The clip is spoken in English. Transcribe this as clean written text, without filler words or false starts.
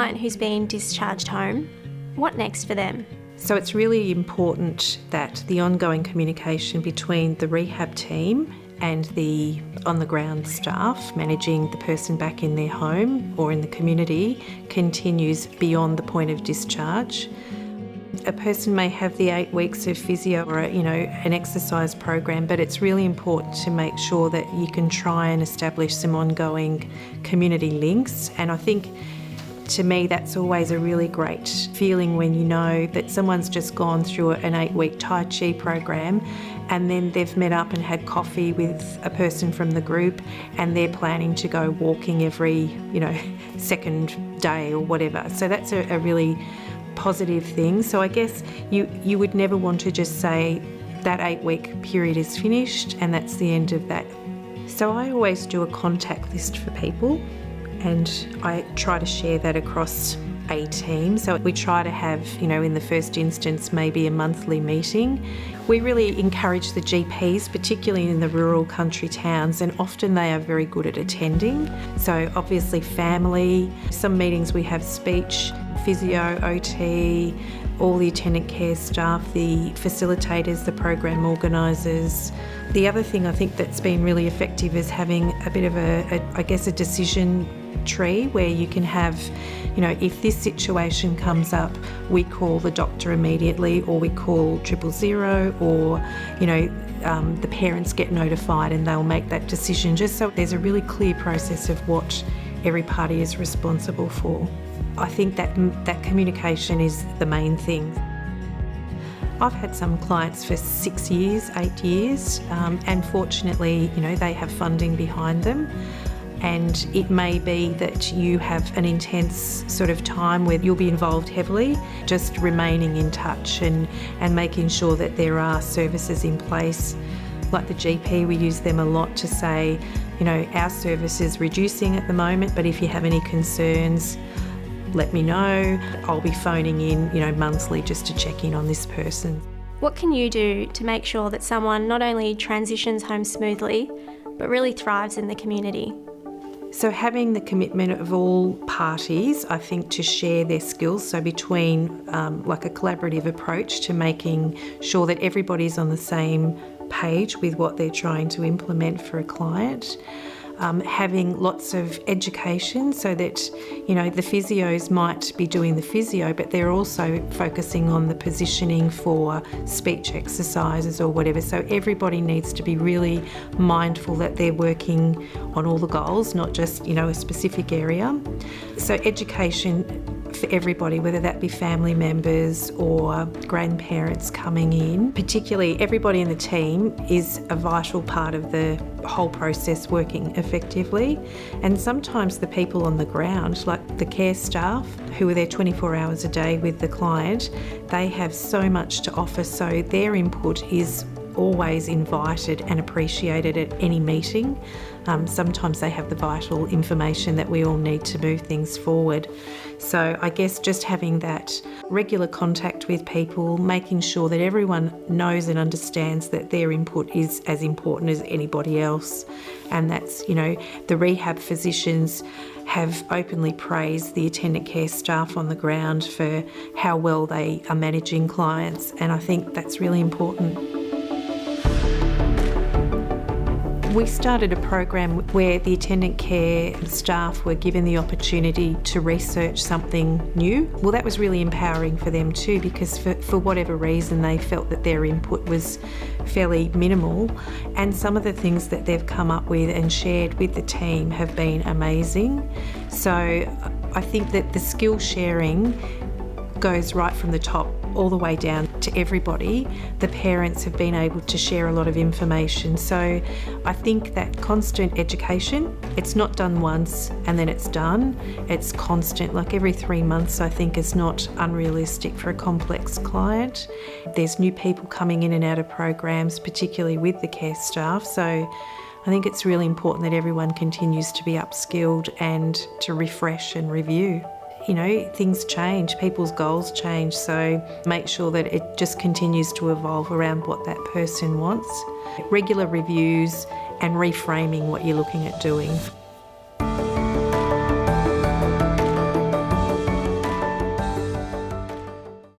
client who's been discharged home, what next for them? So it's really important that the ongoing communication between the rehab team and the on-the-ground staff managing the person back in their home or in the community continues beyond the point of discharge. A person may have the 8 weeks of physio or an exercise program, but it's really important to make sure that you can try and establish some ongoing community links. And I think, to me, that's always a really great feeling when you know that someone's just gone through an 8-week Tai Chi program and then they've met up and had coffee with a person from the group and they're planning to go walking every, second day or whatever. So that's a really positive thing. So I guess you would never want to just say that 8-week period is finished and that's the end of that. So I always do a contact list for people, and I try to share that across a team. So we try to have, in the first instance, maybe a monthly meeting. We really encourage the GPs, particularly in the rural country towns, and often they are very good at attending. So obviously family, some meetings we have speech, physio, OT, all the attendant care staff, the facilitators, the program organisers. The other thing I think that's been really effective is having a bit of a decision tree where you can have, if this situation comes up, we call the doctor immediately, or we call 000, or, the parents get notified and they'll make that decision, just so there's a really clear process of what every party is responsible for. I think that communication is the main thing. I've had some clients for 6 years, 8 years, and fortunately, they have funding behind them. And it may be that you have an intense sort of time where you'll be involved heavily, just remaining in touch and making sure that there are services in place. Like the GP, we use them a lot to say, our service is reducing at the moment, but if you have any concerns, let me know. I'll be phoning in, monthly just to check in on this person. What can you do to make sure that someone not only transitions home smoothly, but really thrives in the community? So having the commitment of all parties, I think, to share their skills, so between like a collaborative approach to making sure that everybody's on the same page with what they're trying to implement for a client. Having lots of education so that, the physios might be doing the physio, but they're also focusing on the positioning for speech exercises or whatever. So everybody needs to be really mindful that they're working on all the goals, not just, a specific area. So education for everybody, whether that be family members or grandparents coming in. Particularly everybody in the team is a vital part of the whole process working effectively. And sometimes the people on the ground, like the care staff who are there 24 hours a day with the client, they have so much to offer, so their input is always invited and appreciated at any meeting. Sometimes they have the vital information that we all need to move things forward. So I guess just having that regular contact with people, making sure that everyone knows and understands that their input is as important as anybody else. And that's, the rehab physicians have openly praised the attendant care staff on the ground for how well they are managing clients, and I think that's really important. We started a program where the attendant care staff were given the opportunity to research something new. Well, that was really empowering for them too, because for whatever reason they felt that their input was fairly minimal, and some of the things that they've come up with and shared with the team have been amazing. So I think that the skill sharing goes right from the top all the way down to everybody. The parents have been able to share a lot of information. So I think that constant education, it's not done once and then it's done. It's constant, like every 3 months, I think is not unrealistic for a complex client. There's new people coming in and out of programs, particularly with the care staff. So I think it's really important that everyone continues to be upskilled and to refresh and review. Things change, people's goals change, so make sure that it just continues to evolve around what that person wants. Regular reviews and reframing what you're looking at doing.